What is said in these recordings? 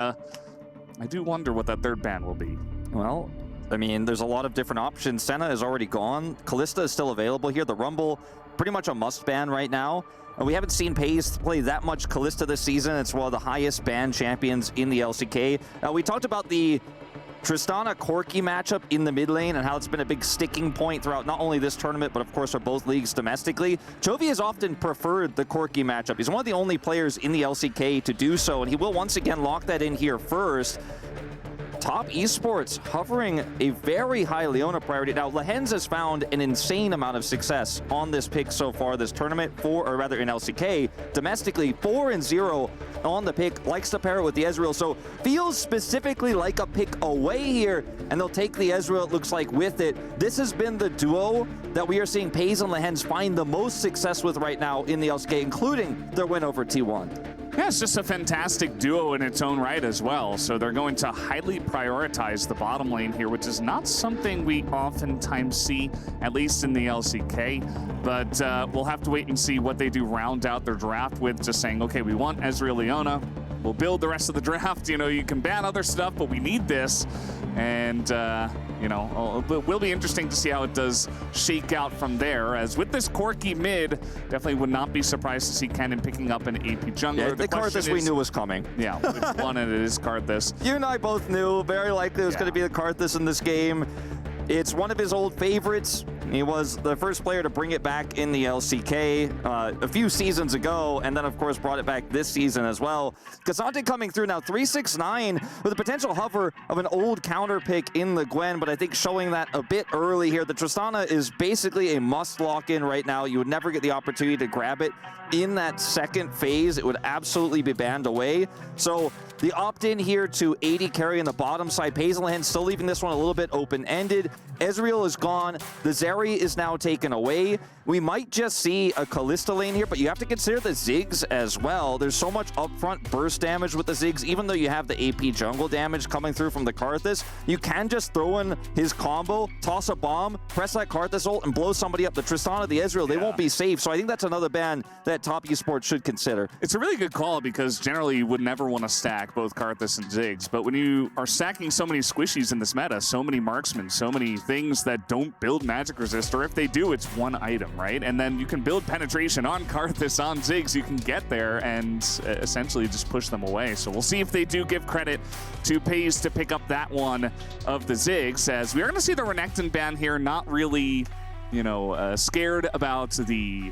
I do wonder what that third ban will be. Well, I mean, there's a lot of different options. Senna is already gone. Callista is still available here. The Rumble, pretty much a must ban right now. We haven't seen FaZe play that much Callista this season. It's one of the highest ban champions in the LCK. We talked about the Tristana Corki matchup in the mid lane and how it's been a big sticking point throughout not only this tournament, but of course for both leagues domestically. Chovy has often preferred the Corki matchup. He's one of the only players in the LCK to do so, and he will once again lock that in here first. Top Esports hovering a very high Leona priority. Now, Lehens has found an insane amount of success on this pick so far this tournament, or rather in LCK. Domestically, 4-0 on the pick, likes to pair it with the Ezreal, so feels specifically like a pick away here, and they'll take the Ezreal, it looks like, with it. This has been the duo that we are seeing FaZe and Lehens find the most success with right now in the LCK, including their win over T1. Yeah, it's just a fantastic duo in its own right as well. So they're going to highly prioritize the bottom lane here, which is not something we oftentimes see, at least in the LCK. But we'll have to wait and see what they do round out their draft with, just saying, okay, we want Ezreal Leona. We'll build the rest of the draft. You know, you can ban other stuff, but we need this. And, you know, it will be interesting to see how it does shake out from there. As with this Corki mid, definitely would not be surprised to see Kennen picking up an AP jungler. Yeah, the Karthus we knew was coming. Yeah, we wanted it is Karthus. You and I both knew very likely it was going to be the Karthus in this game. It's one of his old favorites. He was the first player to bring it back in the LCK a few seasons ago, and then, of course, brought it back this season as well. K'Sante coming through now, 369 with a potential hover of an old counter pick in the Gwen, but I think showing that a bit early here. The Tristana is basically a must lock in right now. You would never get the opportunity to grab it in that second phase. It would absolutely be banned away. So the opt-in here to 80 carry in the bottom side. Paislehen still leaving this one a little bit open-ended. Ezreal is gone. The Zeri is now taken away. We might just see a Callista lane here, but you have to consider the Ziggs as well. There's so much upfront burst damage with the Ziggs, even though you have the AP jungle damage coming through from the Karthus. You can just throw in his combo, toss a bomb, press that Karthus ult, and blow somebody up. The Tristana, the Ezreal, they won't be safe. So I think that's another ban that Top Esports should consider. It's a really good call because generally you would never want to stack both Karthus and Ziggs, but when you are stacking so many squishies in this meta, so many marksmen, so many things that don't build magic resist, or if they do, it's one item, right? And then you can build penetration on Karthus, on Ziggs, you can get there and essentially just push them away. So we'll see if they do give credit to FaZe to pick up that one of the Ziggs, as we are going to see the Renekton ban here, not really, you know, scared about the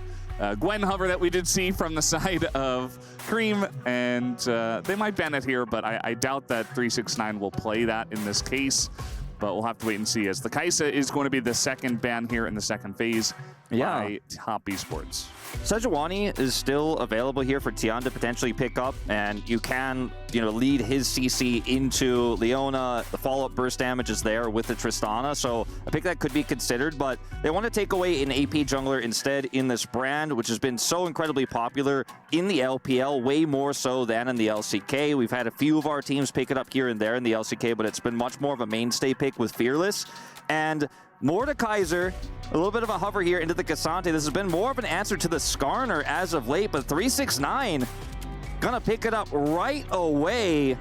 Gwen hover that we did see from the side of Cream, and they might ban it here, but I doubt that 369 will play that in this case. But we'll have to wait and see, as the Kai'Sa is going to be the second ban here in the second phase by Top Esports. Sejuani is still available here for Tian to potentially pick up, and you can, you know, lead his CC into Leona. The follow-up burst damage is there with the Tristana, so I think that could be considered, but they want to take away an AP jungler instead in this brand, which has been so incredibly popular in the LPL, way more so than in the LCK. We've had a few of our teams pick it up here and there in the LCK, but it's been much more of a mainstay pick with Fearless. And Mordekaiser, a little bit of a hover here into the K'Sante. This has been more of an answer to the Skarner as of late, but 369 gonna pick it up right away.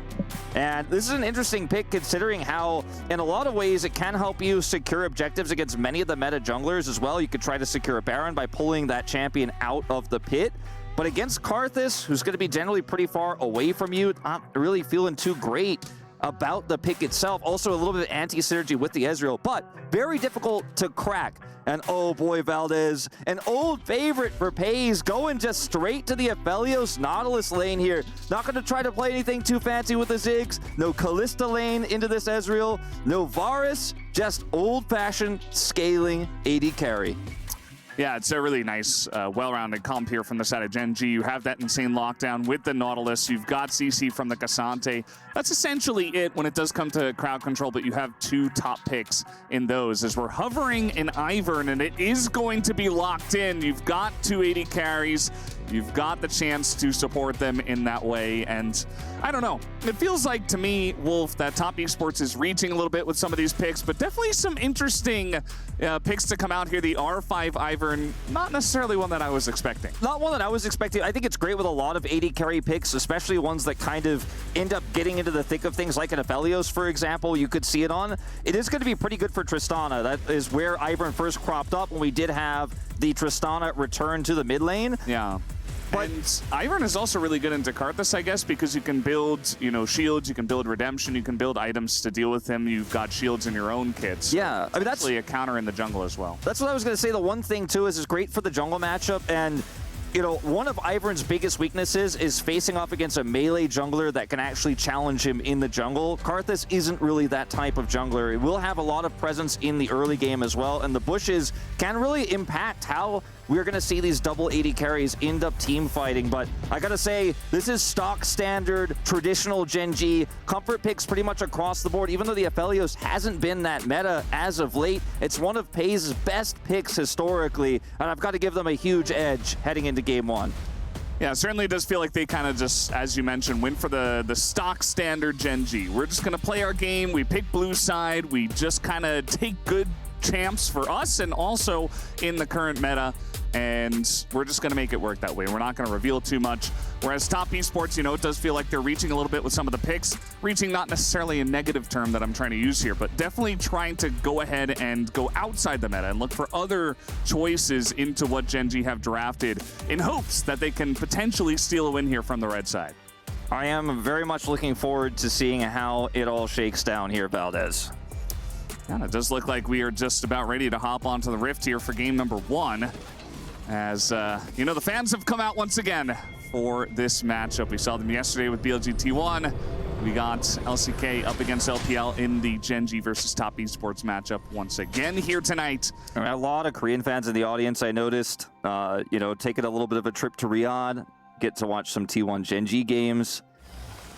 And this is an interesting pick considering how, in a lot of ways, it can help you secure objectives against many of the meta junglers as well. You could try to secure a Baron by pulling that champion out of the pit. But against Karthus, who's going to be generally pretty far away from you, not really feeling too great about the pick itself. Also a little bit of anti-synergy with the Ezreal, but very difficult to crack. And oh boy, Valdez, an old favorite for FaZe, going just straight to the Aphelios Nautilus lane here. Not going to try to play anything too fancy with the Ziggs. No Callista lane into this Ezreal. No Varus, just old-fashioned scaling AD carry. Yeah, it's a really nice, well-rounded comp here from the side of GENG. You have that insane lockdown with the Nautilus. You've got CC from the K'Sante. That's essentially it when it does come to crowd control, but you have two top picks in those. As we're hovering in Ivern, and it is going to be locked in. You've got 280 carries. You've got the chance to support them in that way, and I don't know. It feels like to me, Wolf, that Top Esports is reaching a little bit with some of these picks, but definitely some interesting picks to come out here. The R5 Ivern, not necessarily one that I was expecting. Not one that I was expecting. I think it's great with a lot of AD carry picks, especially ones that kind of end up getting into the thick of things, like an Aphelios, for example, you could see it on. It is going to be pretty good for Tristana. That is where Ivern first cropped up when we did have the Tristana return to the mid lane. Yeah. But Ivern is also really good into Karthus, I guess, because you can build, you know, shields, you can build redemption, you can build items to deal with him. You've got shields in your own kits. Yeah, I mean, that's actually a counter in the jungle as well. That's what I was going to say. The one thing, too, is it's great for the jungle matchup. And, you know, one of Ivern's biggest weaknesses is facing off against a melee jungler that can actually challenge him in the jungle. Karthus isn't really that type of jungler. It will have a lot of presence in the early game as well. And the bushes can really impact how we're going to see these double 80 carries end up team fighting. But I got to say, this is stock standard, traditional Gen G. Comfort picks pretty much across the board. Even though the Aphelios hasn't been that meta as of late, it's one of PaY's best picks historically. And I've got to give them a huge edge heading into game one. Yeah, it certainly does feel like they kind of just, as you mentioned, went for the stock standard Gen G. We're just going to play our game. We pick blue side. We just kind of take good champs for us and also in the current meta. And we're just going to make it work that way. We're not going to reveal too much. Whereas Top Esports, you know, it does feel like they're reaching a little bit with some of the picks. Reaching, not necessarily a negative term that I'm trying to use here, but definitely trying to go ahead and go outside the meta and look for other choices into what Gen G have drafted in hopes that they can potentially steal a win here from the red side. I am very much looking forward to seeing how it all shakes down here, Valdez. And it does look like we are just about ready to hop onto the Rift here for game number 1. As, you know, the fans have come out once again for this matchup. We saw them yesterday with BLGT1. We got LCK up against LPL in the Gen G versus Top Esports matchup once again here tonight. A lot of Korean fans in the audience, I noticed. You know, taking a little bit of a trip to Riyadh, get to watch some T1 Gen G games.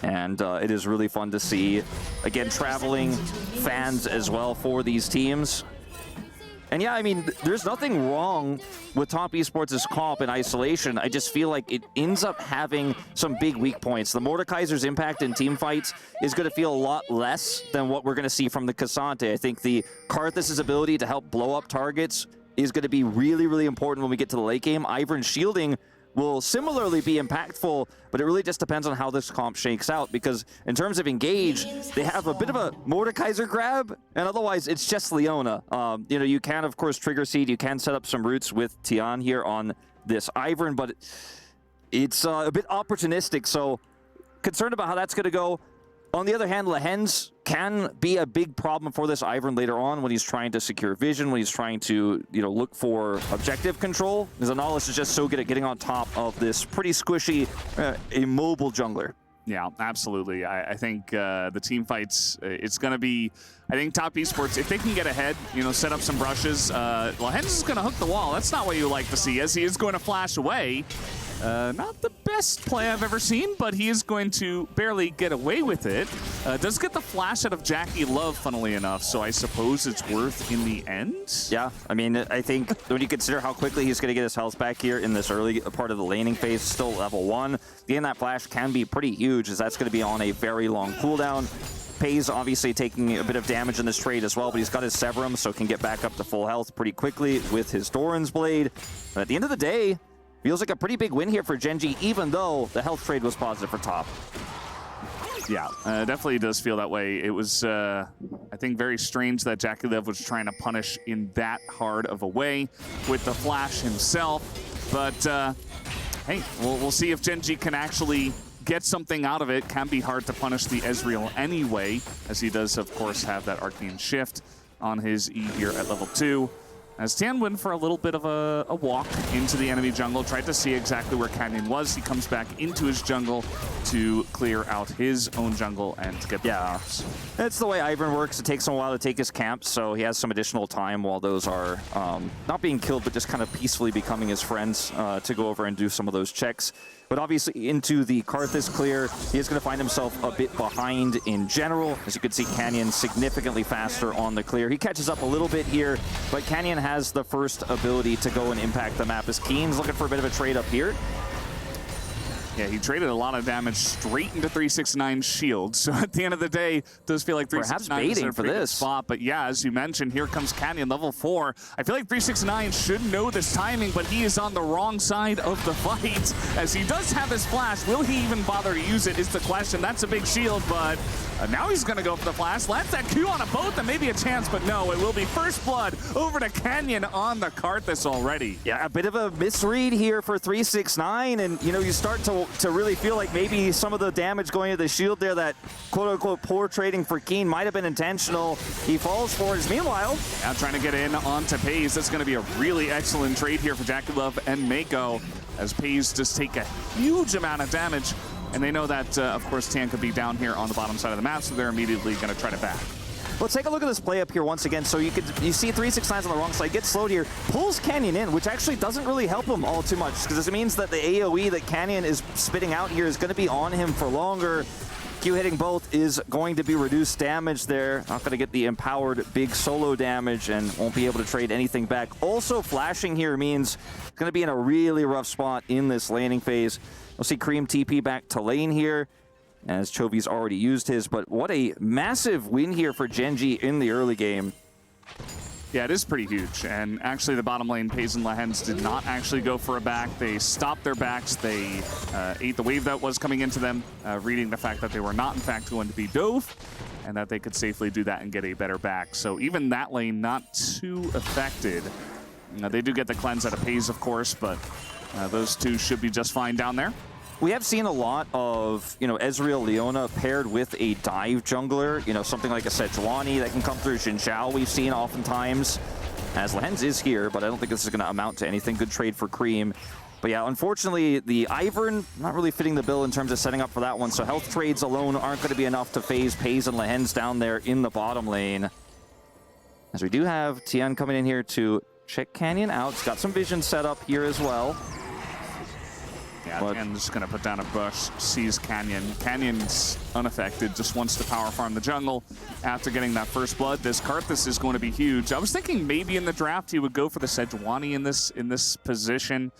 And it is really fun to see, again, traveling fans as well for these teams. And yeah, I mean, there's nothing wrong with Top Esports' comp in isolation. I just feel like it ends up having some big weak points. The Mordekaiser's impact in team fights is going to feel a lot less than what we're going to see from the Cassante. I think the Karthus' ability to help blow up targets is going to be really, really important when we get to the late game. Ivern's shielding will similarly be impactful, but it really just depends on how this comp shakes out, because in terms of engage, they have a bit of a Mordekaiser grab, and otherwise it's just Leona. You know, you can, of course, trigger seed, you can set up some roots with Tian here on this Ivern, but it's a bit opportunistic, so concerned about how that's going to go. On the other hand, Lehens can be a big problem for this Ivern later on when he's trying to secure vision, when he's trying to, you know, look for objective control, because Analyst is just so good at getting on top of this pretty squishy, immobile jungler. Yeah, absolutely. I think the team fights, it's going to be, I think Top Esports, if they can get ahead, you know, set up some brushes, Lehens is going to hook the wall. That's not what you like to see, as he is going to flash away. Not the best play I've ever seen, but he is going to barely get away with it. Does get the flash out of Jackie Love, funnily enough, so I suppose it's worth in the end. Yeah, I mean, I think when you consider how quickly he's going to get his health back here in this early part of the laning phase, still level 1, getting that flash can be pretty huge, as that's going to be on a very long cooldown. PaY's obviously taking a bit of damage in this trade as well, but he's got his Severum, so can get back up to full health pretty quickly with his Doran's Blade. But at the end of the day, feels like a pretty big win here for Gen G, even though the health trade was positive for top. Yeah, definitely does feel that way. It was, I think, very strange that Jackie Love was trying to punish in that hard of a way with the flash himself. But, hey, we'll see if Gen G can actually get something out of it. Can be hard to punish the Ezreal anyway, as he does, of course, have that Arcane Shift on his E here at level 2. As Tian went for a little bit of a walk into the enemy jungle, tried to see exactly where Canyon was. He comes back into his jungle to clear out his own jungle and get the farms. That's the way Ivern works. It takes him a while to take his camps, so he has some additional time while those are not being killed, but just kind of peacefully becoming his friends to go over and do some of those checks. But obviously into the Karthus clear, he is going to find himself a bit behind in general. As you can see, Canyon significantly faster on the clear. He catches up a little bit here, but Canyon has the first ability to go and impact the map as Keen's looking for a bit of a trade up here. Yeah, he traded a lot of damage straight into 369's shield. So at the end of the day, it does feel like 369 is in a pretty good spot. But yeah, as you mentioned, here comes Canyon, level 4. I feel like 369 should know this timing, but he is on the wrong side of the fight. As he does have his flash, will he even bother to use it is the question. That's a big shield, but now he's going to go for the flash. Lands that Q on a boat, and maybe a chance, but no, it will be first blood over to Canyon on the Karthus already. Yeah, a bit of a misread here for 369, and you know, you start to really feel like maybe some of the damage going to the shield there, that quote-unquote poor trading for Keen might have been intentional. He falls for it. Meanwhile, now trying to get in onto Pays. That's going to be a really excellent trade here for JackeyLove and Mako, as Pays just take a huge amount of damage. And they know that, of course, Tian could be down here on the bottom side of the map, so they're immediately going to try to back. Let's take a look at this play up here once again. So you see 369's on the wrong side, gets slowed here, pulls Canyon in, which actually doesn't really help him all too much, because it means that the AoE that Canyon is spitting out here is going to be on him for longer. Q hitting both is going to be reduced damage there. Not going to get the empowered big solo damage and won't be able to trade anything back. Also, flashing here means it's going to be in a really rough spot in this laning phase. We'll see Cream TP back to lane here, as Chovy's already used his, but what a massive win here for GENG in the early game. Yeah, it is pretty huge, and actually the bottom lane, Pays and Lahens did not actually go for a back. They stopped their backs. They ate the wave that was coming into them, reading the fact that they were not in fact going to be dove, and that they could safely do that and get a better back. So even that lane not too affected. They do get the cleanse out of Pays, of course, but those two should be just fine down there. We have seen a lot of, you know, Ezreal Leona paired with a dive jungler, you know, something like a Sejuani that can come through. Xin Zhao we've seen oftentimes, as Lahens is here, but I don't think this is going to amount to anything. Good trade for Cream. But yeah, unfortunately, the Ivern not really fitting the bill in terms of setting up for that one, so health trades alone aren't going to be enough to phase Pays and Lahens down there in the bottom lane. As we do have Tian coming in here to check Canyon out. He's got some vision set up here as well. Yeah, and just going to put down a bush, sees Canyon. Canyon's unaffected, just wants to power farm the jungle. After getting that first blood, this Karthus is going to be huge. I was thinking maybe in the draft he would go for the Sejuani in this position,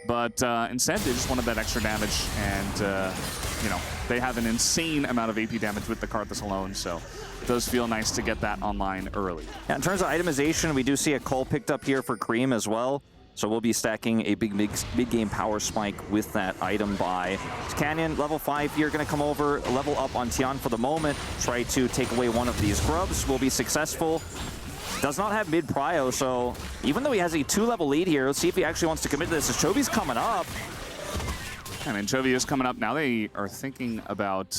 but instead they just wanted that extra damage, and you know, they have an insane amount of AP damage with the Karthus alone, so it does feel nice to get that online early. Yeah, in terms of itemization, we do see a Cull picked up here for Cream as well. So we'll be stacking a big game power spike with that item buy. Canyon, level 5 here, going to come over, level up on Tian for the moment, try to take away one of these grubs, will be successful. Does not have mid prio, so even though he has a 2-level lead here, let's see if he actually wants to commit to this. As Chovy's coming up. I mean, Chovy is coming up. Now they are thinking about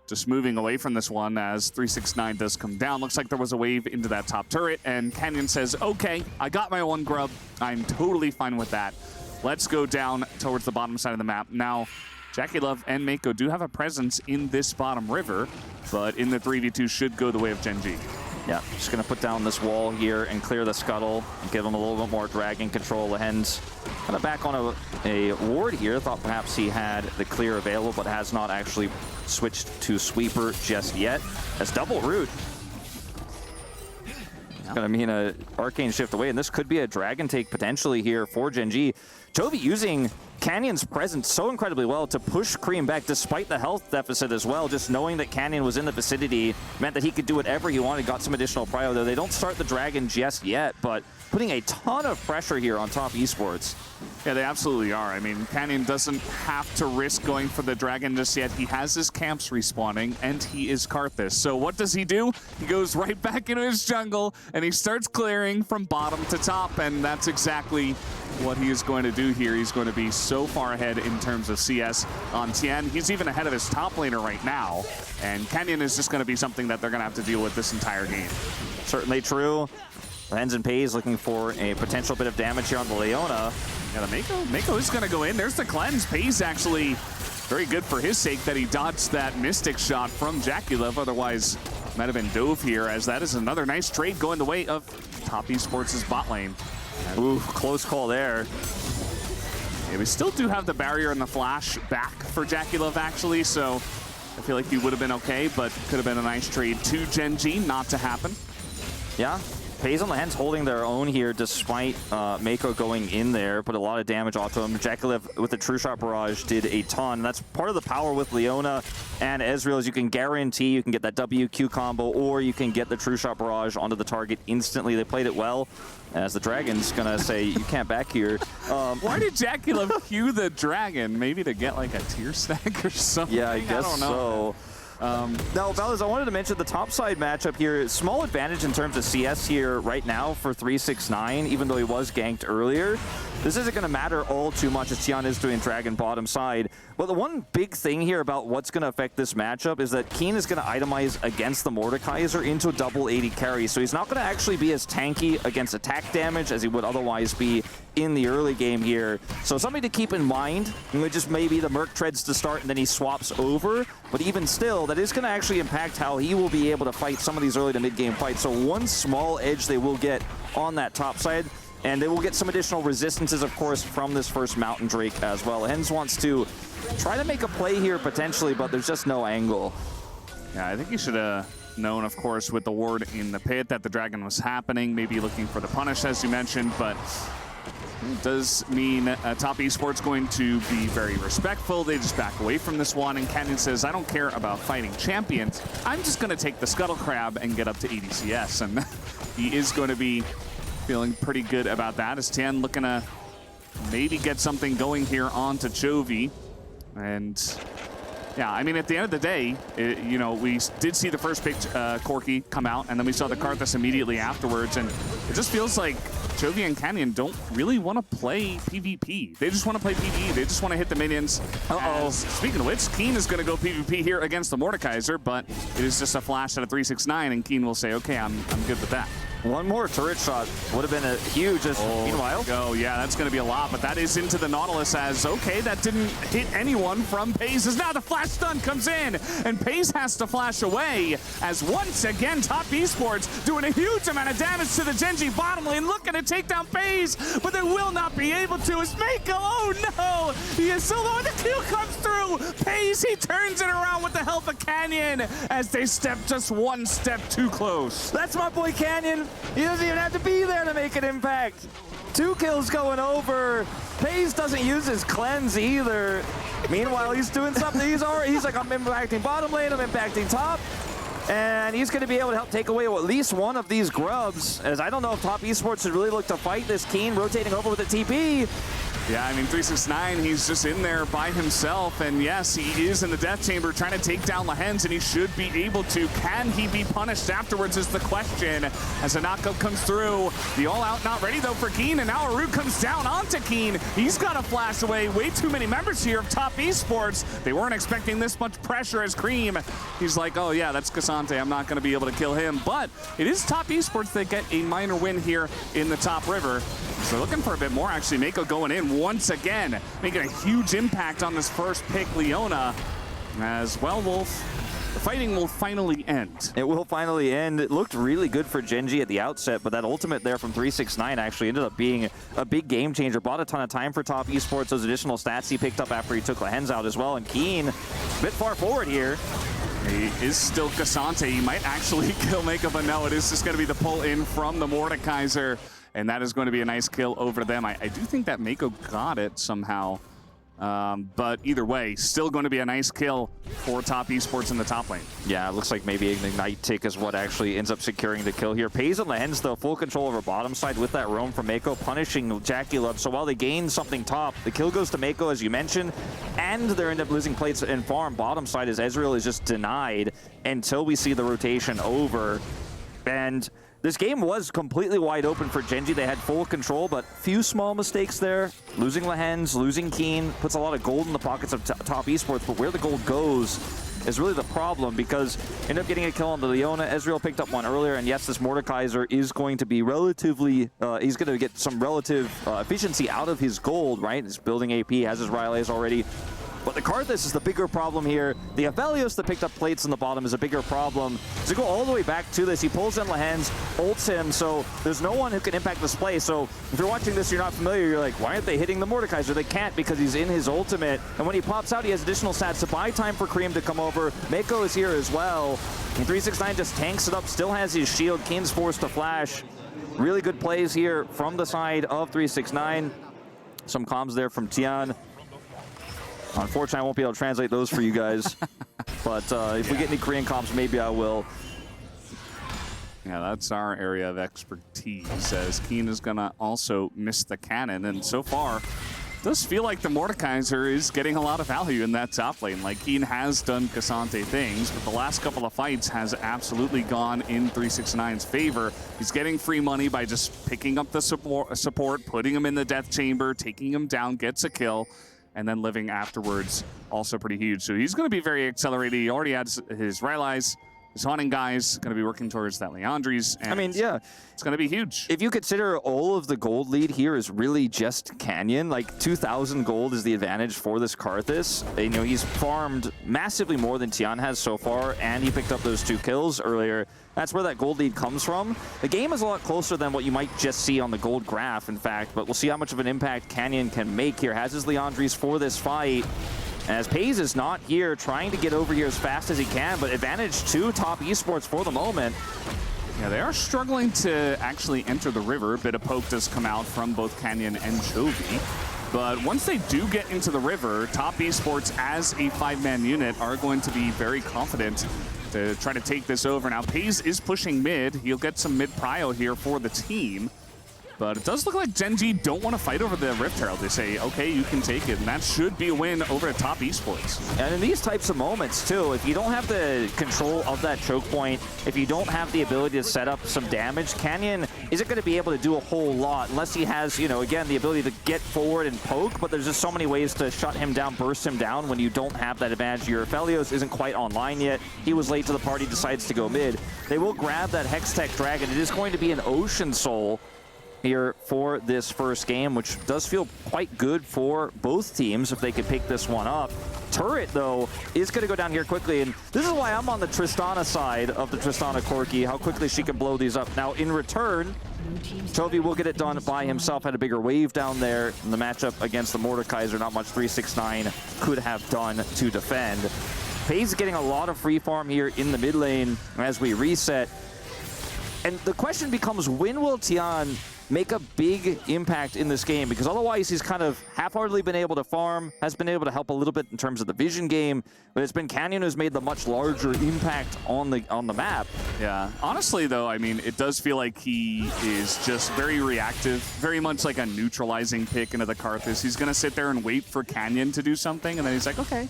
just moving away from this one as 369 does come down. Looks like there was a wave into that top turret, and Canyon says, okay, I got my one grub. I'm totally fine with that. Let's go down towards the bottom side of the map. Now, JackeyLove and Mako do have a presence in this bottom river, but in the 3v2 should go the way of GENG. Yeah, just going to put down this wall here and clear the scuttle and give him a little bit more dragon control. Lahens kind of back on a ward here. Thought perhaps he had the clear available, but has not actually switched to sweeper just yet. As double root. It's going to mean an arcane shift away, and this could be a dragon take potentially here for GENG. Chovy using Canyon's presence so incredibly well to push Cream back despite the health deficit as well. Just knowing that Canyon was in the vicinity meant that he could do whatever he wanted. Got some additional prio, though. They don't start the dragon just yet, but putting a ton of pressure here on top esports. Yeah, they absolutely are. I mean, Canyon doesn't have to risk going for the dragon just yet. He has his camps respawning, and he is Karthus. So what does he do? He goes right back into his jungle, and he starts clearing from bottom to top, and that's exactly what he is going to do here. He's going to be so far ahead in terms of CS on Tian. He's even ahead of his top laner right now, and Canyon is just going to be something that they're going to have to deal with this entire game. Certainly true. Lahens and Pays looking for a potential bit of damage here on the Leona. Yeah, the Mako is going to go in. There's the cleanse. Pays actually very good for his sake that he dodged that Mystic shot from JackeyLove. Otherwise, might have been dove here, as that is another nice trade going the way of Top Esports' bot lane. Ooh, close call there. Yeah, we still do have the barrier and the flash back for JackeyLove, actually, so I feel like he would have been okay, but could have been a nice trade to GENG, not to happen. Yeah, FaZe and Lehens holding their own here despite Mako going in there, put a lot of damage onto him. Jakulev with the True Shot Barrage did a ton. That's part of the power with Leona and Ezreal is you can guarantee you can get that WQ combo or you can get the True Shot Barrage onto the target instantly. They played it well. As the Dragon's gonna say, you can't back here. Why did Jakulev cue the Dragon? Maybe to get like a tier stack or something? Yeah, I guess don't know. so. Now, Bellas, I wanted to mention the topside matchup here. Small advantage in terms of CS here right now for 369, even though he was ganked earlier. This isn't going to matter all too much as Tian is doing Dragon bottom side. But the one big thing here about what's going to affect this matchup is that Keen is going to itemize against the Mordekaiser into a double 80 carry. So he's not going to actually be as tanky against attack damage as he would otherwise be in the early game here. So something to keep in mind. Just maybe the Merc treads to start and then he swaps over. But even still, that is going to actually impact how he will be able to fight some of these early to mid game fights. So one small edge they will get on that top side. And they will get some additional resistances, of course, from this first Mountain Drake as well. Hens wants to try to make a play here potentially, but there's just no angle. Yeah, I think he should have known, of course, with the ward in the pit that the Dragon was happening, maybe looking for the punish, as you mentioned, but it does mean Top Esports going to be very respectful. They just back away from this one, and Canyon says, I don't care about fighting champions. I'm just going to take the Scuttle Crab and get up to ADCS, and he is going to be feeling pretty good about that as Tian looking to maybe get something going here onto Chovy. And yeah, I mean, at the end of the day, you know, we did see the first pick, Corki, come out, and then we saw the Karthus immediately afterwards, and it just feels like Chovy and Canyon don't really want to play PvP. They just want to play PvE. They just want to hit the minions. Speaking of which, Keen is going to go PvP here against the Mordekaiser, but it is just a flash out of 369, and Keen will say, okay, I'm good with that. One more turret shot would have been a huge. Meanwhile, yeah, that's going to be a lot, but that is into the Nautilus as, okay, that didn't hit anyone from Paze. As now the flash stun comes in, and Paze has to flash away as once again Top Esports doing a huge amount of damage to the Genji bottom lane, looking to take down Paze, but they will not be able to as Mako, oh no, he is so low, and the kill comes through. Paze, he turns it around with the help of Canyon as they step just one step too close. That's my boy Canyon. He doesn't even have to be there to make an impact. 2 kills going over. Paze doesn't use his cleanse either. Meanwhile, he's doing something. He's like, I'm impacting bottom lane, I'm impacting top. And he's going to be able to help take away at least one of these grubs. As I don't know if Top Esports should really look to fight this. Keen rotating over with the TP. Yeah, I mean, 369, he's just in there by himself, and yes, he is in the death chamber trying to take down Lehens, and he should be able to. Can he be punished afterwards is the question, as a knockup comes through. The all-out not ready, though, for Keen, and now Arut comes down onto Keen. He's got to flash away. Way too many members here of Top Esports. They weren't expecting this much pressure as Cream. He's like, oh, yeah, that's Cassante. I'm not going to be able to kill him, but it is Top Esports that get a minor win here in the top river. So they're looking for a bit more, actually. Mako going in once again, making a huge impact on this first pick, Leona. As well, the fighting will finally end. It will finally end. It looked really good for Genji at the outset, but that ultimate there from 369 actually ended up being a big game changer. Bought a ton of time for Top Esports. Those additional stats he picked up after he took Lehens out as well. And Keen, a bit far forward here. He is still Cassante. He might actually kill Mako, but no, it is just going to be the pull in from the Mordekaiser. And that is going to be a nice kill over them. I do think that Mako got it somehow. But either way, still going to be a nice kill for Top Esports in the top lane. Yeah, it looks like maybe an Ignite tick is what actually ends up securing the kill here. Paze and Lehens, though, full control over bottom side with that roam from Mako, punishing Jakulev. So while they gain something top, the kill goes to Mako, as you mentioned, and they end up losing plates and farm bottom side as Ezreal is just denied until we see the rotation over. And this game was completely wide open for Genji. They had full control, but few small mistakes there. Losing Lehens, losing Keen, puts a lot of gold in the pockets of Top Esports, but where the gold goes is really the problem, because end up getting a kill on the Leona. Ezreal picked up one earlier, and yes, this Mordekaiser is going to be relatively, he's going to get some relative efficiency out of his gold, right? He's building AP, has his Rylays already. But the Karthus is the bigger problem here. The Aphelios that picked up plates in the bottom is a bigger problem. To go all the way back to this, he pulls in Lehens, ults him, so there's no one who can impact this play. So if you're watching this, you're not familiar, you're like, why aren't they hitting the Mordekaiser? They can't, because he's in his ultimate. And when he pops out, he has additional stats to buy time for Cream to come over. Mako is here as well. And 369 just tanks it up, still has his shield. Keen's forced to flash. really good plays here from the side of 369. Some comms there from Tian. Unfortunately, I won't be able to translate those for you guys. But if we get any Korean comms, maybe I will. Yeah, that's our area of expertise, as Keen is going to also miss the cannon. And so far, it does feel like the Mordekaiser is getting a lot of value in that top lane. Like, Keen has done Cassante things, but the last couple of fights has absolutely gone in 369's favor. He's getting free money by just picking up the support, putting him in the death chamber, taking him down, gets a kill, and then living afterwards. Also pretty huge. So he's going to be very accelerated. He already had his Rylai's. His Haunting guy's going to be working towards that Leandri's. And I mean, yeah. It's going to be huge. If you consider all of the gold lead here is really just Canyon, like 2,000 gold is the advantage for this Karthus. You know, he's farmed massively more than Tian has so far, and he picked up those 2 kills earlier. That's where that gold lead comes from. The game is a lot closer than what you might just see on the gold graph, in fact, but we'll see how much of an impact Canyon can make here. Has his Leandri's for this fight. As Pays is not here, trying to get over here as fast as he can, but advantage to Top Esports for the moment. Yeah, they are struggling to actually enter the river. A bit of poke does come out from both Canyon and Chovy. But once they do get into the river, Top Esports as a 5-man unit are going to be very confident to try to take this over. Now, Pays is pushing mid. He'll get some mid prio here for the team. But it does look like GENG don't want to fight over the Rift Herald. They say, okay, you can take it, and that should be a win over at Top Esports. And in these types of moments, too, if you don't have the control of that choke point, if you don't have the ability to set up some damage, Canyon isn't going to be able to do a whole lot unless he has, you know, again, the ability to get forward and poke, but there's just so many ways to shut him down, burst him down when you don't have that advantage. Your Felios isn't quite online yet. He was late to the party, decides to go mid. They will grab that Hextech Dragon. It is going to be an Ocean Soul here for this first game, which does feel quite good for both teams if they could pick this one up. Turret, though, is going to go down here quickly, and this is why I'm on the Tristana side of the Tristana Corki, how quickly she can blow these up. Now, in return, Chovy will get it done by himself, had a bigger wave down there in the matchup against the Mordekaiser. Not much 369 could have done to defend. Pays getting a lot of free farm here in the mid lane as we reset. And the question becomes, when will Tian make a big impact in this game? Because otherwise he's kind of half-heartedly been able to farm, has been able to help a little bit in terms of the vision game, but it's been Canyon who's made the much larger impact on the map. Yeah, honestly though, I mean, it does feel like he is just very reactive, very much like a neutralizing pick into the Karthus. He's gonna sit there and wait for Canyon to do something, and then he's like, okay,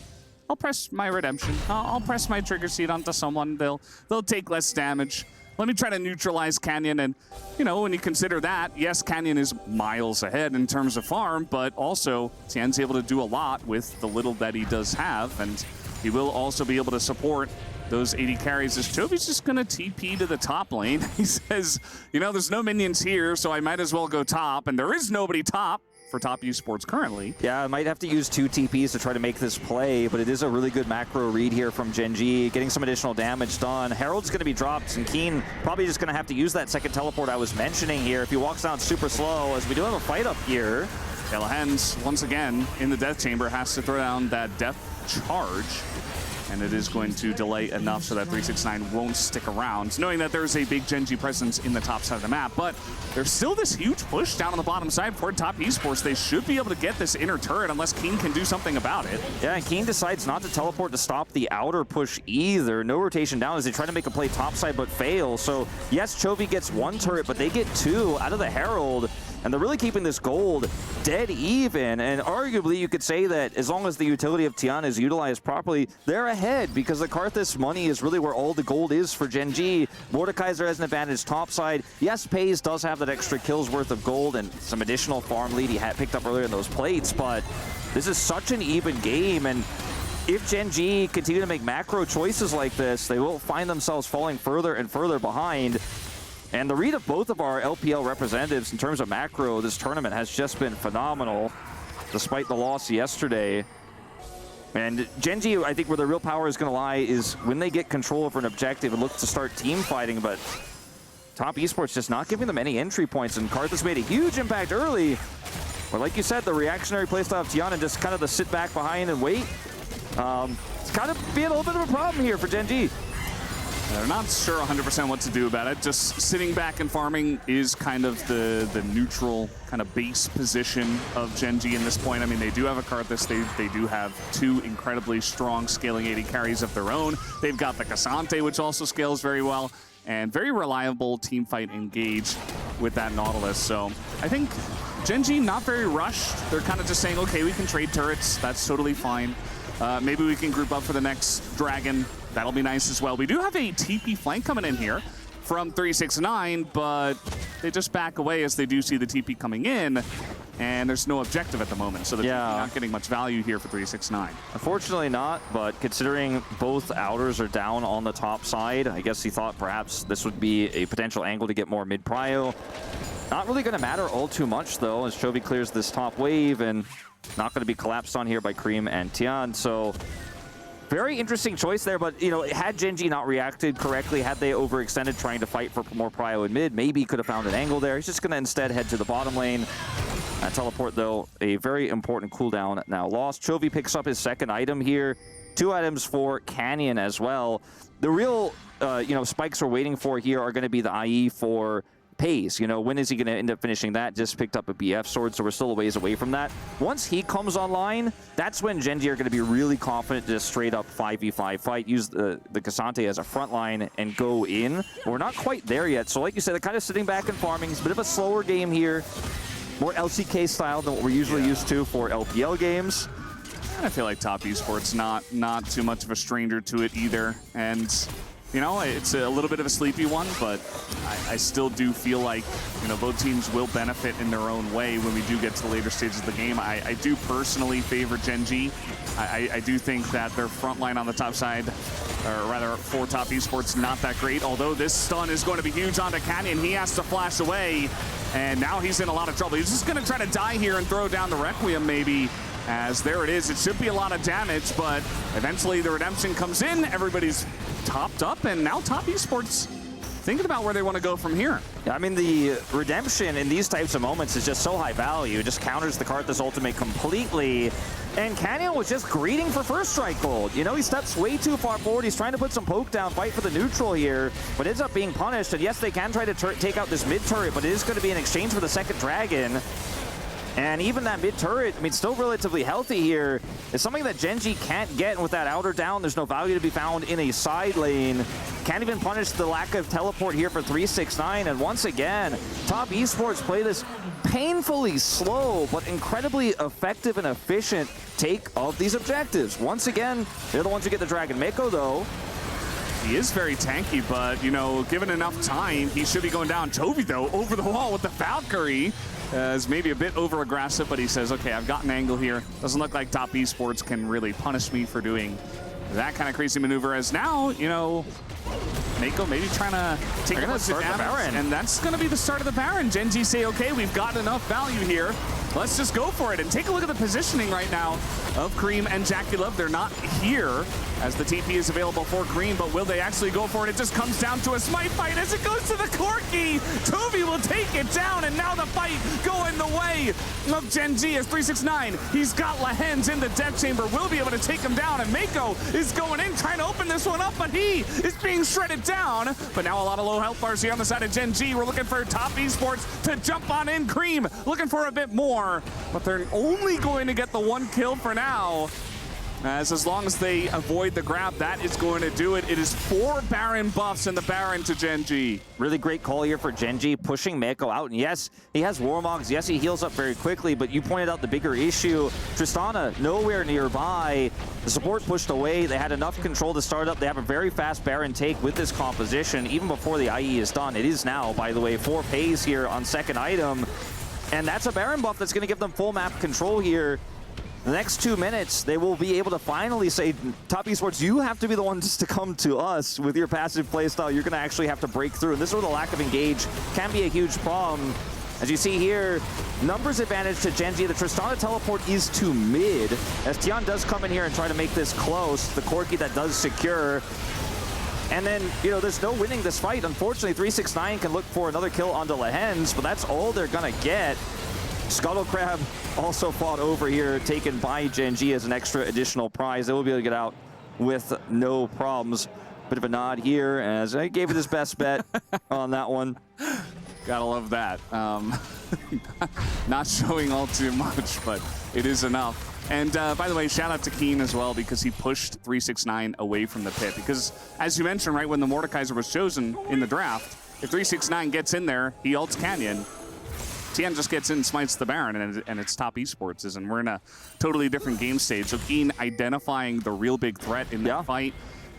I'll press my redemption. I'll press my trigger seat onto someone. They'll take less damage. Let me try to neutralize Canyon, and, you know, when you consider that, yes, Canyon is miles ahead in terms of farm, but also Tian's able to do a lot with the little that he does have, and he will also be able to support those 80 carries as Chovy's just going to TP to the top lane. He says, you know, there's no minions here, so I might as well go top, and there is nobody top for Top Esports currently. Yeah, I might have to use 2 TPs to try to make this play, but it is a really good macro read here from GENG, getting some additional damage done. Herald's going to be dropped, and Keen probably just going to have to use that second teleport I was mentioning here. If he walks down super slow, as we do have a fight up here. Hens, once again, in the death chamber, has to throw down that death charge, and it is going to delay enough so that 369 won't stick around, knowing that there's a big GENG presence in the top side of the map. But there's still this huge push down on the bottom side for Top Esports. They should be able to get this inner turret unless Keen can do something about it. Yeah, and Keen decides not to teleport to stop the outer push either. No rotation down as they try to make a play topside but fail. So yes, Chovy gets 1 turret, but they get 2 out of the Herald. And they're really keeping this gold dead even. And arguably, you could say that as long as the utility of Tian is utilized properly, they're ahead because the Karthus money is really where all the gold is for GENG. Mordekaiser has an advantage topside. Yes, Pays does have that extra kills worth of gold and some additional farm lead he had picked up earlier in those plates, but this is such an even game. And if GENG continue to make macro choices like this, they will find themselves falling further and further behind. And the read of both of our LPL representatives in terms of macro this tournament has just been phenomenal, despite the loss yesterday. And GENG, I think where the real power is going to lie is when they get control over an objective and look to start team fighting, but Top Esports just not giving them any entry points, and Karthus made a huge impact early. But like you said, the reactionary playstyle of Tiana, just kind of the sit back behind and wait. It's kind of being a little bit of a problem here for GENG. They're not sure 100% what to do about it. Just sitting back and farming is kind of the neutral kind of base position of GENG in this point. I mean, they do have a Karthus. They do have two incredibly strong scaling 80 carries of their own. They've got the Cassante, which also scales very well, and very reliable team fight engage with that Nautilus. So I think GENG not very rushed. They're kind of just saying, okay, we can trade turrets. That's totally fine. Maybe we can group up for the next Dragon. That'll be nice as well. We do have a TP flank coming in here from 369, but they just back away as they do see the TP coming in, and there's no objective at the moment, so the TP not getting much value here for 369. Unfortunately not, but considering both outers are down on the top side, I guess he thought perhaps this would be a potential angle to get more mid-prio. Not really going to matter all too much, though, as Chovy clears this top wave, and not going to be collapsed on here by Cream and Tian, so very interesting choice there, but, you know, had GENG not reacted correctly, had they overextended trying to fight for more prio in mid, maybe he could have found an angle there. He's just going to instead head to the bottom lane. Teleport, though, a very important cooldown now lost. Chovy picks up his second item here. 2 items for Canyon as well. The real, you know, spikes we're waiting for here are going to be the IE for Pace. You know, when is he going to end up finishing that? Just picked up a BF sword, so we're still a ways away from that. Once he comes online, that's when GENG are going to be really confident to just straight up 5v5 fight, use the Cassante as a front line and go in. But we're not quite there yet. So like you said, they're kind of sitting back and farming. It's a bit of a slower game here. More LCK style than what we're usually used to for LPL games. I feel like Top Esports not too much of a stranger to it either. And you know, it's a little bit of a sleepy one, but I still do feel like, you know, both teams will benefit in their own way when we do get to the later stages of the game. I do personally favor GENG. I do think that their front line on the top side, or rather for Top Esports, not that great, although this stun is going to be huge onto Canyon. He has to flash away, and now he's in a lot of trouble. He's just going to try to die here and throw down the Requiem maybe. As there it is, it should be a lot of damage, but eventually the redemption comes in, everybody's topped up, and now Top Esports thinking about where they want to go from here. Yeah, I mean, the redemption in these types of moments is just so high value. It just counters the Karthus ultimate completely, and Canyon was just greeting for first strike gold. You know, he steps way too far forward. He's trying to put some poke down, fight for the neutral here, but ends up being punished, and yes, they can try to take out this mid turret, but it is going to be in exchange for the second dragon. And even that mid-turret, I mean, still relatively healthy here, is something that GENG can't get. And with that outer down, there's no value to be found in a side lane. Can't even punish the lack of teleport here for 369. And once again, Top Esports play this painfully slow, but incredibly effective and efficient take of these objectives. Once again, they're the ones who get the Dragon. Mako, though, he is very tanky, but, you know, given enough time, he should be going down. Chovy, though, over the wall with the Valkyrie. Is maybe a bit over-aggressive, but he says, okay, I've got an angle here. Doesn't look like Top Esports can really punish me for doing that kind of crazy maneuver, as now, you know, Mako maybe trying to take a bunch of damage, and that's going to be the start of the Baron. GENG say, okay, we've got enough value here. Let's just go for it. And take a look at the positioning right now of Cream and Jackie Love. They're not here as the TP is available for Cream, but will they actually go for it? It just comes down to a smite fight as it goes to the Corki. Chovy will take it down, and now the fight going the way of GENG as 369. He's got Lahens in the death chamber, will be able to take him down, and Mako is going in, trying to open this one up, but he is being shredded down. But now a lot of low health bars here on the side of GENG. We're looking for Top Esports to jump on in. Cream looking for a bit more, but they're only going to get the one kill for now. As long as they avoid the grab, that is going to do it. It is 4 Baron buffs and the Baron to GENG. Really great call here for GENG, pushing Mako out. And yes, he has Warmogs. Yes, he heals up very quickly, but you pointed out the bigger issue. Tristana nowhere nearby. The support pushed away. They had enough control to start up. They have a very fast Baron take with this composition, even before the IE is done. It is now, by the way, 4 pays here on second item. And that's a Baron buff that's going to give them full map control here. The next 2 minutes, they will be able to finally say, Top Esports, you have to be the ones to come to us with your passive playstyle. You're going to actually have to break through. And this is where the lack of engage can be a huge problem. As you see here, numbers advantage to GENG. The Tristana teleport is to mid, as Tian does come in here and try to make this close. The Corki that does secure. And then, you know, there's no winning this fight. Unfortunately, 369 can look for another kill onto Lahens, but that's all they're going to get. Scuttle Crab also fought over here, taken by GENG as an extra additional prize. They will be able to get out with no problems. Bit of a nod here as I gave it his best bet on that one. Gotta love that. Not showing all too much, but it is enough. And by the way, shout out to Keen as well, because he pushed 369 away from the pit. Because as you mentioned, right, when the Mordekaiser was chosen in the draft, if 369 gets in there, he ults Canyon. Tien just gets in, smites the Baron, and it's top esports, and we're in a totally different game stage. So Keen identifying the real big threat in that fight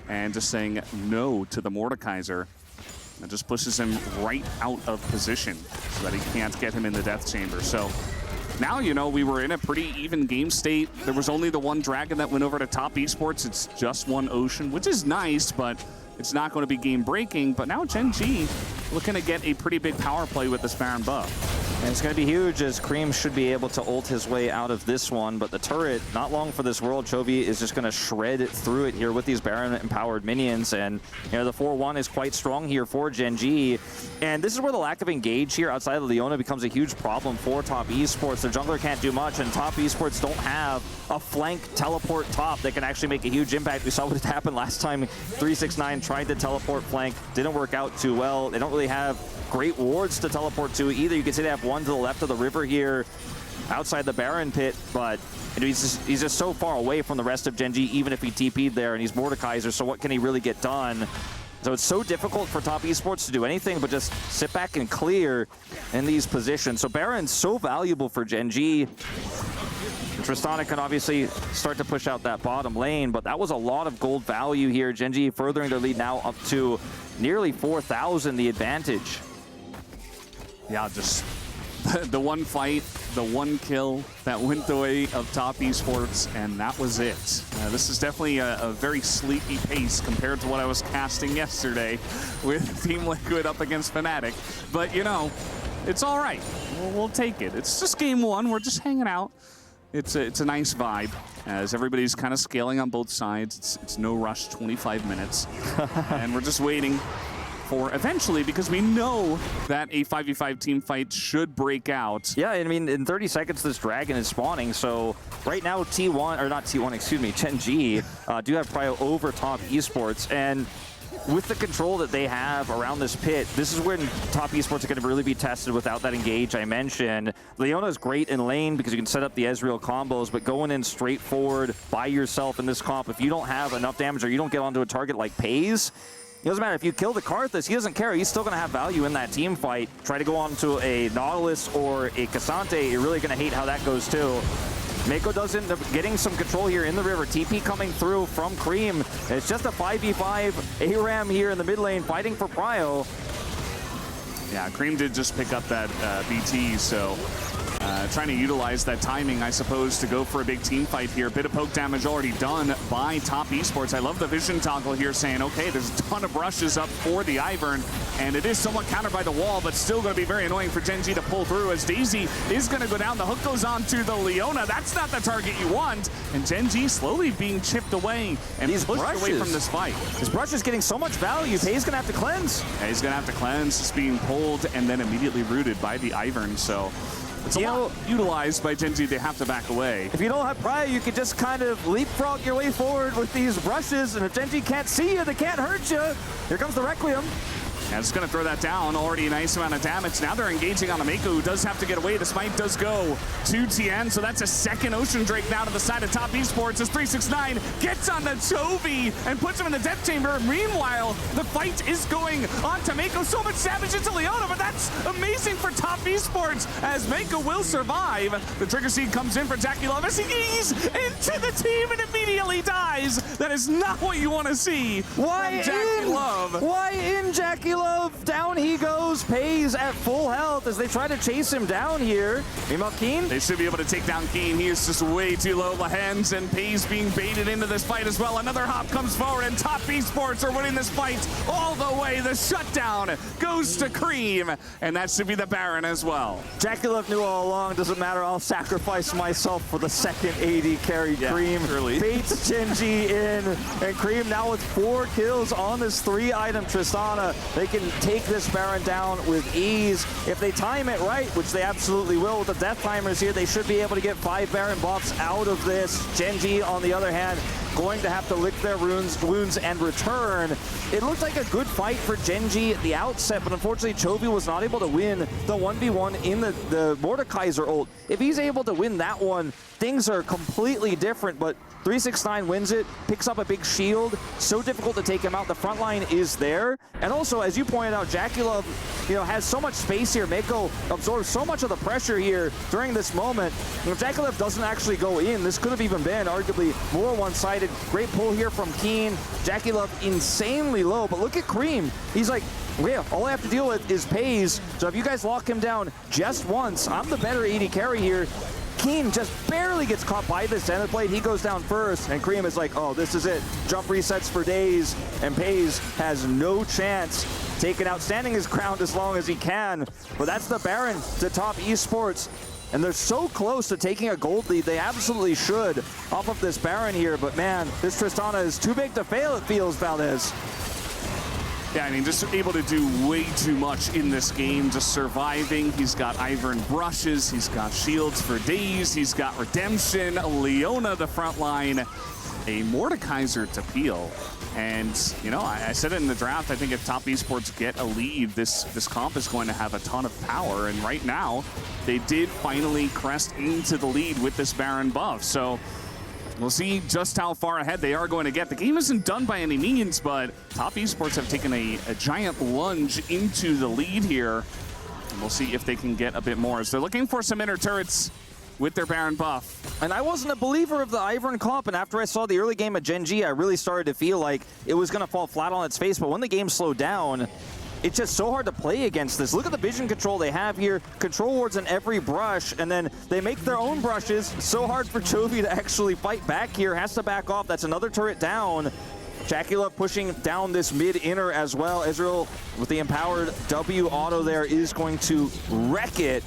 and just saying no to the Mordekaiser. That just pushes him right out of position so that he can't get him in the death chamber. So now, you know, we were in a pretty even game state. There was only the one Dragon that went over to top esports. It's just one Ocean, which is nice, but it's not going to be game breaking. But now GENG looking to get a pretty big power play with this Baron buff. And it's going to be huge, as Cream should be able to ult his way out of this one. But the turret, not long for this world. Chovy is just going to shred through it here with these Baron-empowered minions. And, you know, the 4-1 is quite strong here for GENG. And this is where the lack of engage here outside of Leona becomes a huge problem for top esports. Their jungler can't do much, and top esports don't have a flank teleport top that can actually make a huge impact. We saw what happened last time 369 tried to teleport flank. Didn't work out too well. They don't really have great wards to teleport to either. You can say they have one to the left of the river here outside the Baron pit, but he's just so far away from the rest of GENG, even if he TP'd there, and he's Mordekaiser, so what can he really get done? So it's so difficult for top esports to do anything but just sit back and clear in these positions. So Baron's so valuable for GENG. Tristana can obviously start to push out that bottom lane, but that was a lot of gold value here. GENG furthering their lead now up to nearly 4,000, the advantage. Yeah, just the one fight, the one kill that went the way of top esports, and that was it. This is definitely a very sleepy pace compared to what I was casting yesterday with Team Liquid up against Fnatic. But, you know, it's all right. We'll take it. It's just game one. We're just hanging out. It's a nice vibe as everybody's kind of scaling on both sides. It's no rush, 25 minutes. And we're just waiting for eventually, because we know that a 5v5 team fight should break out. Yeah, I mean, in 30 seconds, this Dragon is spawning. So right now, GENG do have prio over top esports. And with the control that they have around this pit, this is when top esports are going to really be tested without that engage I mentioned. Leona is great in lane because you can set up the Ezreal combos, but going in straight forward by yourself in this comp, if you don't have enough damage or you don't get onto a target like Pays, it doesn't matter. If you kill the Karthus, he doesn't care. He's still going to have value in that team fight. Try to go on to a Nautilus or a Cassante, you're really going to hate how that goes too. Mako does end up getting some control here in the river. TP coming through from Cream. It's just a 5v5 ARAM here in the mid lane fighting for prio. Yeah, Cream did just pick up that BT, so trying to utilize that timing, I suppose, to go for a big team fight here. Bit of poke damage already done by top esports. I love the vision toggle here saying, okay, there's a ton of brushes up for the Ivern, and it is somewhat countered by the wall, but still going to be very annoying for GENG to pull through as Daisy is going to go down. The hook goes on to the Leona. That's not the target you want, and GENG slowly being chipped away and pushed away from this fight. His brush is getting so much value. Pei's going to have to cleanse. Yeah, he's going to have to cleanse. It's being pulled and then immediately rooted by the Ivern, so it's a lot utilized by GENG. They have to back away. If you don't have prio, you can just kind of leapfrog your way forward with these brushes, and if GENG can't see you, they can't hurt you. Here comes the Requiem. And it's going to throw that down. Already a nice amount of damage. Now they're engaging on the Mako, who does have to get away. The smite does go to Tien, so that's a second Ocean Drake now to the side of top esports as 369 gets on the Chovy and puts him in the death chamber. Meanwhile, the fight is going on to Mako. So much damage into Leona, but that's amazing for top esports as Mako will survive. The trigger seed comes in for Jackie Love as he ease into the team and immediately dies. That is not what you want to see from Jackie Love. Why in Jackie Love? Down he goes. Pays at full health as they try to chase him down here. Meanwhile, Keen? They should be able to take down Keen. He is just way too low the hands, and Pays being baited into this fight as well. Another hop comes forward, and top esports are winning this fight all the way. The shutdown goes to Cream, and that should be the Baron as well. Jackie Love knew all along, doesn't matter, I'll sacrifice myself for the second AD carry. Cream baits GENG in, and Cream now with 4 kills on this 3-item Tristana. They can take this Baron down with ease. If they time it right, which they absolutely will with the death timers here, they should be able to get 5 Baron buffs out of this. GENG, on the other hand, going to have to lick their wounds and return. It looked like a good fight for GENG at the outset, but unfortunately Chovy was not able to win the 1v1 in the Mordekaiser ult. If he's able to win that one, things are completely different, but 369 wins it, picks up a big shield. So difficult to take him out. The front line is there. And also, as you pointed out, JackeyLove, has so much space here. Mako absorbs so much of the pressure here during this moment. If JackeyLove doesn't actually go in, this could have even been arguably more one-sided. Great pull here from Keen. JackeyLove insanely low, but look at Cream. He's like, yeah, all I have to deal with is Pays. So if you guys lock him down just once, I'm the better AD carry here. Keen just barely gets caught by the center plate. He goes down first, and Cream is like, oh, this is it. Jump resets for days, and Pays has no chance. Taking out, standing his ground as long as he can. But that's the Baron to top esports. And they're so close to taking a gold lead. They absolutely should off of this Baron here. But man, this Tristana is too big to fail, it feels, Valdez. Yeah, I mean, just able to do way too much in this game, just surviving. He's got Ivern brushes, he's got shields for days, he's got redemption, Leona the front line, a Mordekaiser to peel. And, I said it in the draft, I think if top esports get a lead, this comp is going to have a ton of power. And right now, they did finally crest into the lead with this Baron buff. So we'll see just how far ahead they are going to get. The game isn't done by any means, but top esports have taken a giant lunge into the lead here. And we'll see if they can get a bit more, as they're looking for some inner turrets with their Baron buff. And I wasn't a believer of the Ivern comp, and after I saw the early game of GENG, I really started to feel like it was going to fall flat on its face. But when the game slowed down, it's just so hard to play against this. Look at the vision control they have here. Control wards in every brush, and then they make their own brushes. So hard for Chovy to actually fight back here. Has to back off. That's another turret down. JackeyLove pushing down this mid-inner as well. Israel with the empowered W auto there is going to wreck it.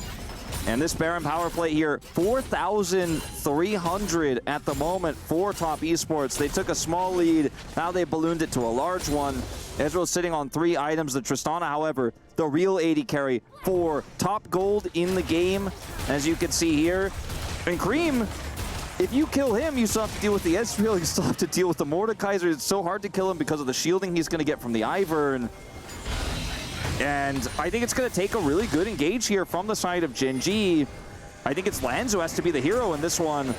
And this Baron power play here, 4,300 at the moment for top esports. They took a small lead. Now they ballooned it to a large one. Ezreal's sitting on 3 items. The Tristana, however, the real AD carry for top gold in the game, as you can see here. And Cream, if you kill him, you still have to deal with the Ezreal. You still have to deal with the Mordekaiser. It's so hard to kill him because of the shielding he's going to get from the Ivern. And I think it's going to take a really good engage here from the side of GENG. I think it's Lanz who has to be the hero in this one.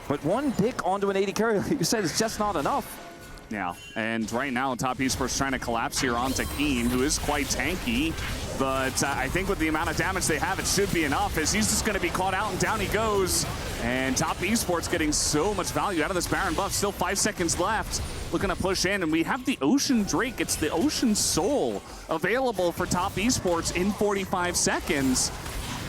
But one pick onto an AD carry, like you said, is just not enough. Yeah, and right now, top esports trying to collapse here onto Keen, who is quite tanky. But I think with the amount of damage they have, it should be enough, as he's just going to be caught out and down he goes. And top esports getting so much value out of this Baron buff. Still 5 seconds left. Looking to push in, and we have the Ocean Drake. It's the Ocean Soul available for top esports in 45 seconds.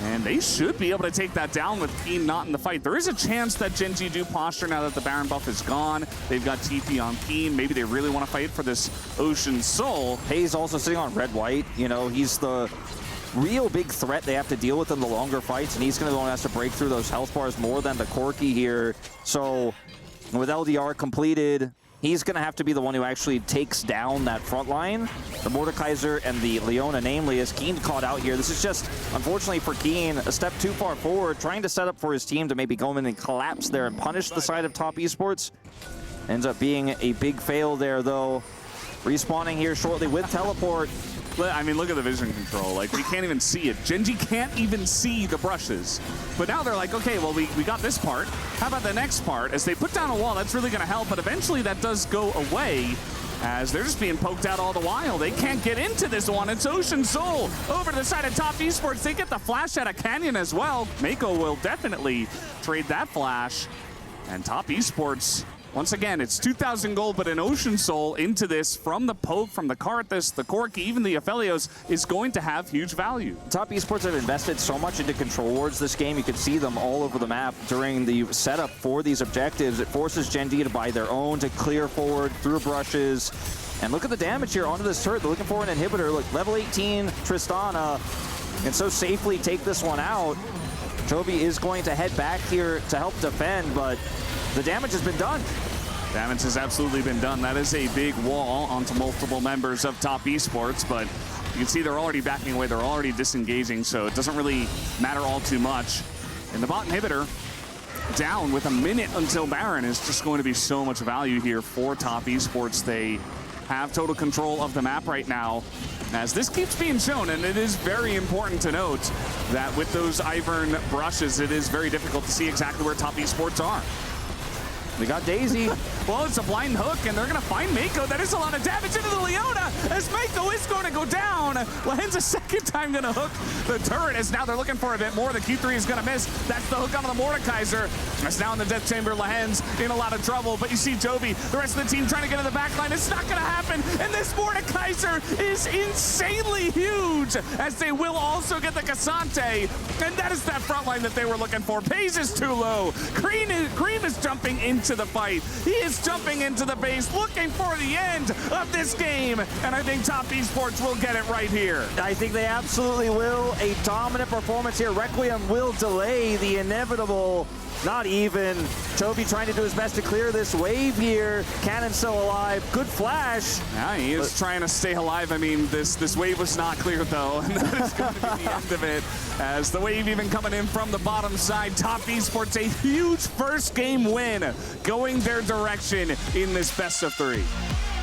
And they should be able to take that down with Keen not in the fight. There is a chance that GENG do posture now that the Baron buff is gone. They've got TP on Keen. Maybe they really want to fight for this Ocean Soul. Hayes also sitting on red-white. He's the real big threat they have to deal with in the longer fights, and he's going to be the one who has to break through those health bars more than the Corki here. So with LDR completed, he's going to have to be the one who actually takes down that front line. The Mordekaiser and the Leona, namely, as Keen caught out here. This is just, unfortunately for Keen, a step too far forward, trying to set up for his team to maybe go in and collapse there and punish the side of top esports. Ends up being a big fail there, though. Respawning here shortly with teleport. I mean, look at the vision control. Like, we can't even see it. GENG can't even see the brushes. But now they're like, okay, well, we got this part. How about the next part? As they put down a wall, that's really going to help. But eventually that does go away, as they're just being poked out all the while. They can't get into this one. It's Ocean Soul over to the side of top esports. They get the flash out of Canyon as well. Mako will definitely trade that flash. And top esports, once again, it's 2,000 gold, but an Ocean Soul into this from the poke, from the Karthus, the Corki, even the Aphelios is going to have huge value. Top esports have invested so much into control wards this game. You can see them all over the map during the setup for these objectives. It forces GENG to buy their own, to clear forward through brushes. And look at the damage here onto this turret. They're looking for an inhibitor. Look, level 18 Tristana, and so safely take this one out. Chovy is going to head back here to help defend, but the damage has been done. Damage has absolutely been done. That is a big wall onto multiple members of top esports, but you can see they're already backing away. They're already disengaging, so it doesn't really matter all too much. And the bot inhibitor down with a minute until Baron is just going to be so much value here for Top Esports. They have total control of the map right now, as this keeps being shown, and it is very important to note that with those Ivern brushes, it is very difficult to see exactly where Top Esports are. We got Daisy. Well, it's a blind hook, and they're going to find Mako. That is a lot of damage into the Leona, as Mako is going to go down. Lahen's a second time going to hook the turret, as now they're looking for a bit more. The Q3 is going to miss. That's the hook onto the Mordekaiser. That's now in the death chamber. Lahen's in a lot of trouble, but you see Joby, the rest of the team trying to get in the back line. It's not going to happen, and this Mordekaiser is insanely huge, as they will also get the Cassante, and that is that front line that they were looking for. Pays is too low. Cream is jumping into the fight. He is jumping into the base, looking for the end of this game, and I think Top Esports will get it right here. I think they absolutely will. A dominant performance here. Requiem will delay the inevitable. Not even. Toby trying to do his best to clear this wave here. Cannon still alive. Good flash. Yeah, he is trying to stay alive. I mean, this wave was not cleared, though, and that is going to be the end of it. As the wave even coming in from the bottom side. Top Esports, a huge first game win, going their direction in this best of 3.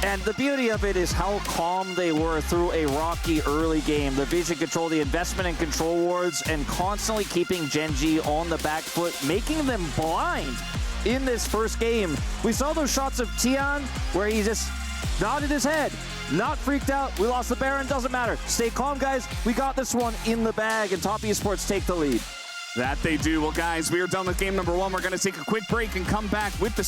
And the beauty of it is how calm they were through a rocky early game. The vision control, the investment in control wards, and constantly keeping GENG on the back foot, making them blind in this first game. We saw those shots of Tian where he just nodded his head, not freaked out. We lost the Baron, doesn't matter. Stay calm, guys. We got this one in the bag, and Top Esports take the lead. That they do. Well, guys, we are done with game number 1. We're going to take a quick break and come back with the